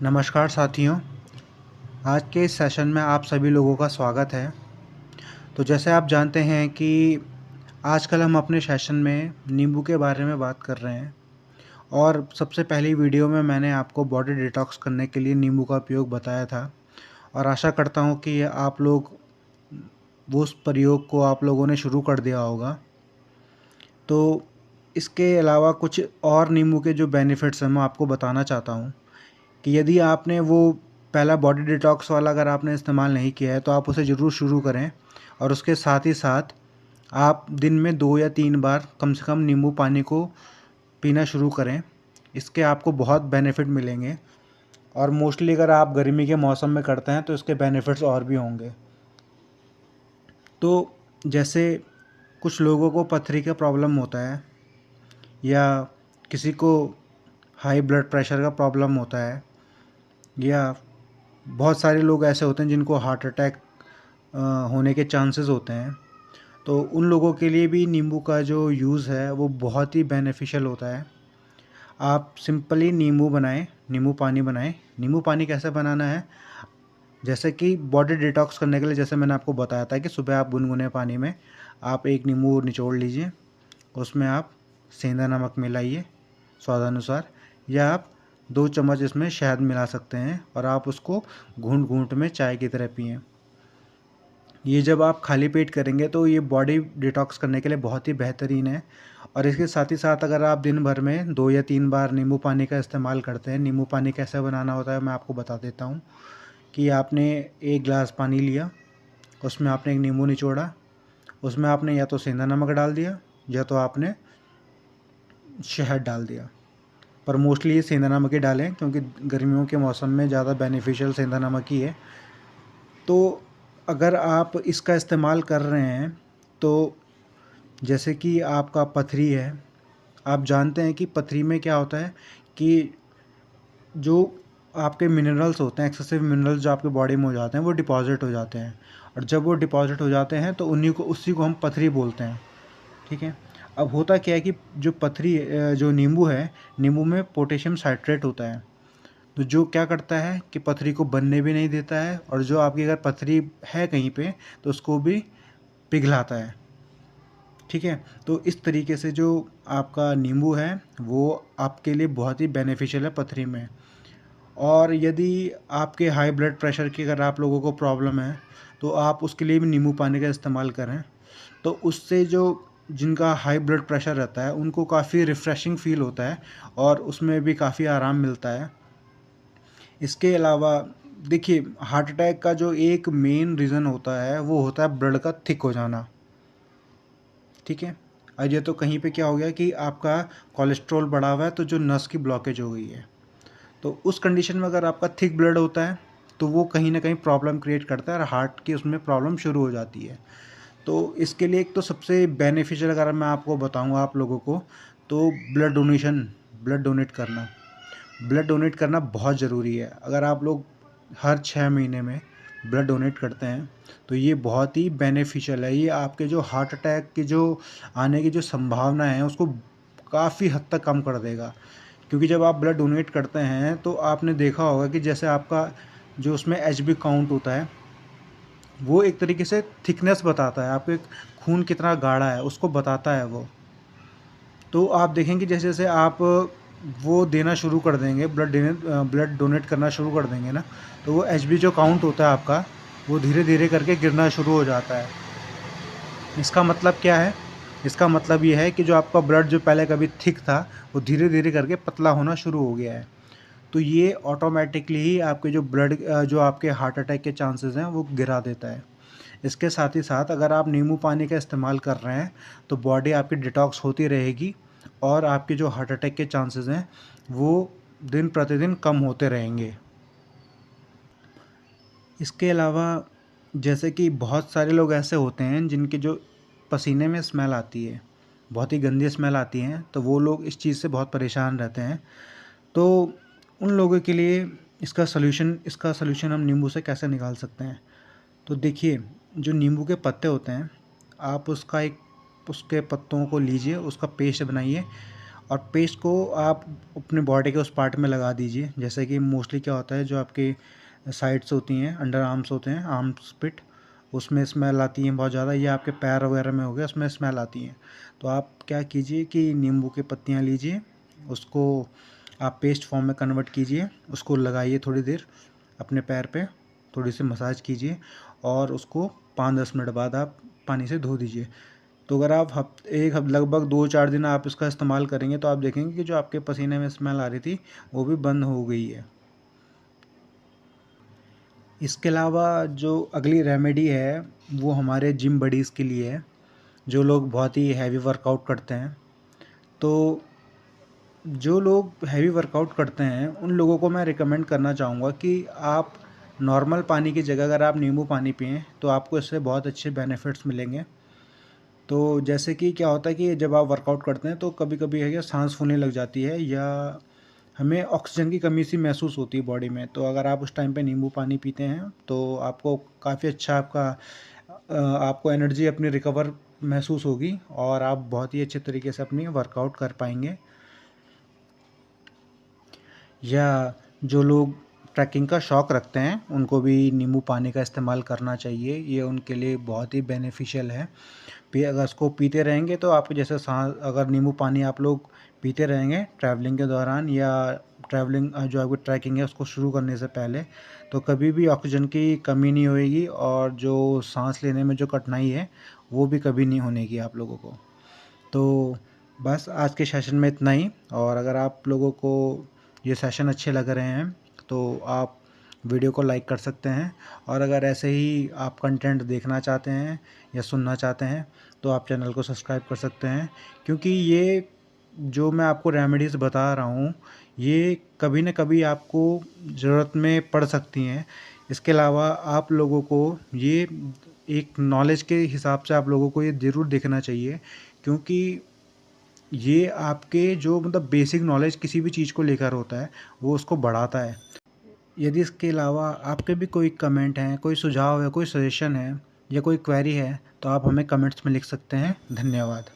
नमस्कार साथियों, आज के इस सेशन में आप सभी लोगों का स्वागत है। तो जैसे आप जानते हैं कि आजकल हम अपने सेशन में नींबू के बारे में बात कर रहे हैं और सबसे पहली वीडियो में मैंने आपको बॉडी डिटॉक्स करने के लिए नींबू का उपयोग बताया था और आशा करता हूँ कि आप लोग वो उस प्रयोग को आप लोगों ने शुरू कर दिया होगा। तो इसके अलावा कुछ और नींबू के जो बेनिफिट्स हैं मैं आपको बताना चाहता हूँ कि यदि आपने वो पहला बॉडी डिटॉक्स वाला अगर आपने इस्तेमाल नहीं किया है तो आप उसे ज़रूर शुरू करें और उसके साथ ही साथ आप दिन में 2 या 3 बार कम से कम नींबू पानी को पीना शुरू करें। इसके आपको बहुत बेनिफिट मिलेंगे और मोस्टली अगर आप गर्मी के मौसम में करते हैं तो इसके बेनिफिट्स और भी होंगे। तो जैसे कुछ लोगों को पथरी का प्रॉब्लम होता है या किसी को हाई ब्लड प्रेशर का प्रॉब्लम होता है या बहुत सारे लोग ऐसे होते हैं जिनको हार्ट अटैक होने के चांसेस होते हैं। तो उन लोगों के लिए भी नींबू का जो यूज़ है वो बहुत ही बेनिफिशियल होता है। आप सिंपली नींबू पानी बनाएं। नींबू पानी कैसे बनाना है, जैसे कि बॉडी डिटॉक्स करने के लिए जैसे मैंने आपको बताया था कि सुबह आप गुनगुने पानी में आप एक नींबू निचोड़ लीजिए, उसमें आप सेंधा नमक मिलाइए स्वादानुसार, या आप 2 चम्मच इसमें शहद मिला सकते हैं और आप उसको घूंट-घूंट में चाय की तरह पिएँ। ये जब आप खाली पेट करेंगे तो ये बॉडी डिटॉक्स करने के लिए बहुत ही बेहतरीन है। और इसके साथ ही साथ अगर आप दिन भर में 2 या 3 बार नींबू पानी का इस्तेमाल करते हैं, नींबू पानी कैसे बनाना होता है मैं आपको बता देता हूँ कि आपने 1 गिलास पानी लिया, उसमें आपने एक नींबू निचोड़ा, उसमें आपने या तो सेंधा नमक डाल दिया या तो आपने शहद डाल दिया। पर मोस्टली ये सेंधा नमक ही डालें क्योंकि गर्मियों के मौसम में ज़्यादा बेनिफिशियल सेंधा नमक ही है। तो अगर आप इसका इस्तेमाल कर रहे हैं तो जैसे कि आपका पथरी है, आप जानते हैं कि पथरी में क्या होता है कि जो आपके मिनरल्स होते हैं, एक्सेसिव मिनरल्स जो आपके बॉडी में हो जाते हैं वो डिपॉज़िट हो जाते हैं और जब वो डिपॉज़िट हो जाते हैं तो उसी को हम पथरी बोलते हैं। ठीक है। अब होता क्या है कि जो जो नींबू है, नींबू में पोटेशियम साइट्रेट होता है, तो जो क्या करता है कि पथरी को बनने भी नहीं देता है और जो आपकी अगर पथरी है कहीं पे तो उसको भी पिघलाता है। ठीक है। तो इस तरीके से जो आपका नींबू है वो आपके लिए बहुत ही बेनिफिशियल है पथरी में। और यदि आपके हाई ब्लड प्रेशर की अगर आप लोगों को प्रॉब्लम है तो आप उसके लिए भी नींबू पानी का इस्तेमाल करें, तो उससे जो जिनका हाई ब्लड प्रेशर रहता है उनको काफ़ी रिफ़्रेशिंग फ़ील होता है और उसमें भी काफ़ी आराम मिलता है। इसके अलावा देखिए, हार्ट अटैक का जो एक मेन रीज़न होता है वो होता है ब्लड का थिक हो जाना। ठीक है। और ये तो कहीं पे क्या हो गया कि आपका कोलेस्ट्रॉल बढ़ा हुआ है तो जो नस की ब्लॉकेज हो गई है, तो उस कंडीशन में अगर आपका थिक ब्लड होता है तो वो कहीं ना कहीं प्रॉब्लम क्रिएट करता है और हार्ट की उसमें प्रॉब्लम शुरू हो जाती है। तो इसके लिए एक तो सबसे बेनिफिशियल अगर मैं आपको बताऊंगा आप लोगों को, तो ब्लड डोनेट करना। ब्लड डोनेट करना बहुत ज़रूरी है। अगर आप लोग हर 6 महीने में ब्लड डोनेट करते हैं तो ये बहुत ही बेनिफिशियल है। ये आपके जो हार्ट अटैक की जो आने की जो संभावना है उसको काफ़ी हद तक कम कर देगा। क्योंकि जब आप ब्लड डोनेट करते हैं तो आपने देखा होगा कि जैसे आपका जो उसमें एचबी काउंट होता है वो एक तरीके से थिकनेस बताता है, आपके खून कितना गाढ़ा है उसको बताता है वो। तो आप देखेंगे जैसे जैसे आप वो देना शुरू कर देंगे, ब्लड डोनेट करना शुरू कर देंगे ना, तो वो एचबी जो काउंट होता है आपका वो धीरे धीरे करके गिरना शुरू हो जाता है। इसका मतलब क्या है? इसका मतलब ये है कि जो आपका ब्लड जो पहले कभी थिक था वो धीरे धीरे करके पतला होना शुरू हो गया है। तो ये ऑटोमेटिकली ही आपके जो आपके हार्ट अटैक के चांसेस हैं वो गिरा देता है। इसके साथ ही साथ अगर आप नींबू पानी का इस्तेमाल कर रहे हैं तो बॉडी आपकी डिटॉक्स होती रहेगी और आपके जो हार्ट अटैक के चांसेस हैं वो दिन प्रतिदिन कम होते रहेंगे। इसके अलावा जैसे कि बहुत सारे लोग ऐसे होते हैं जिनके जो पसीने में स्मेल आती है, बहुत ही गंदी स्मेल आती है, तो वो लोग इस चीज़ से बहुत परेशान रहते हैं। तो उन लोगों के लिए इसका सलूशन हम नींबू से कैसे निकाल सकते हैं? तो देखिए, जो नींबू के पत्ते होते हैं, आप उसके पत्तों को लीजिए, उसका पेस्ट बनाइए और पेस्ट को आप अपने बॉडी के उस पार्ट में लगा दीजिए। जैसे कि मोस्टली क्या होता है, जो आपके साइड्स होती हैं, अंडर आर्म्स होते हैं, आर्म्स पिट, उसमें स्मेल आती है बहुत ज़्यादा, या आपके पैर वगैरह में हो गया उसमें स्मेल आती है। तो आप क्या कीजिए कि नींबू की पत्तियाँ लीजिए, उसको आप पेस्ट फॉर्म में कन्वर्ट कीजिए, उसको लगाइए थोड़ी देर अपने पैर पे, थोड़ी सी मसाज कीजिए और उसको 5-10 मिनट बाद आप पानी से धो दीजिए। तो अगर आप लगभग 2-4 दिन आप इसका इस्तेमाल करेंगे तो आप देखेंगे कि जो आपके पसीने में स्मेल आ रही थी वो भी बंद हो गई है। इसके अलावा जो अगली रेमेडी है वो हमारे जिम बडीज़ के लिए है, जो लोग बहुत ही हैवी वर्कआउट करते हैं। तो जो लोग हैवी वर्कआउट करते हैं उन लोगों को मैं रिकमेंड करना चाहूँगा कि आप नॉर्मल पानी की जगह अगर आप नींबू पानी पिएँ तो आपको इससे बहुत अच्छे बेनिफिट्स मिलेंगे। तो जैसे कि क्या होता है कि जब आप वर्कआउट करते हैं तो कभी-कभी है कि साँस फूलने लग जाती है, या हमें ऑक्सीजन की कमी सी महसूस होती है बॉडी में। तो अगर आप उस टाइम पे नींबू पानी पीते हैं तो आपको काफ़ी अच्छा आपको एनर्जी अपनी रिकवर महसूस होगी और आप बहुत ही अच्छे तरीके से अपनी वर्कआउट कर पाएँगे। या जो लोग ट्रैकिंग का शौक़ रखते हैं उनको भी नींबू पानी का इस्तेमाल करना चाहिए, ये उनके लिए बहुत ही बेनिफिशियल है। अगर इसको पीते रहेंगे तो आपको जैसे सांस, अगर नींबू पानी आप लोग पीते रहेंगे ट्रैवलिंग के दौरान, या जो आपकी ट्रैकिंग है उसको शुरू करने से पहले, तो कभी भी ऑक्सीजन की कमी नहीं होएगी और जो सांस लेने में जो कठिनाई है वो भी कभी नहीं होने की आप लोगों को। तो बस आज के सेशन में इतना ही, और अगर आप लोगों को ये सेशन अच्छे लग रहे हैं तो आप वीडियो को लाइक कर सकते हैं, और अगर ऐसे ही आप कंटेंट देखना चाहते हैं या सुनना चाहते हैं तो आप चैनल को सब्सक्राइब कर सकते हैं, क्योंकि ये जो मैं आपको रेमेडीज़ बता रहा हूँ ये कभी न कभी आपको ज़रूरत में पड़ सकती हैं। इसके अलावा आप लोगों को ये एक नॉलेज के हिसाब से आप लोगों को ये ज़रूर देखना चाहिए, क्योंकि ये आपके जो मतलब बेसिक नॉलेज किसी भी चीज़ को लेकर होता है वो उसको बढ़ाता है। यदि इसके अलावा आपके भी कोई कमेंट हैं, कोई सुझाव है, कोई सजेशन है या कोई क्वेरी है तो आप हमें कमेंट्स में लिख सकते हैं। धन्यवाद।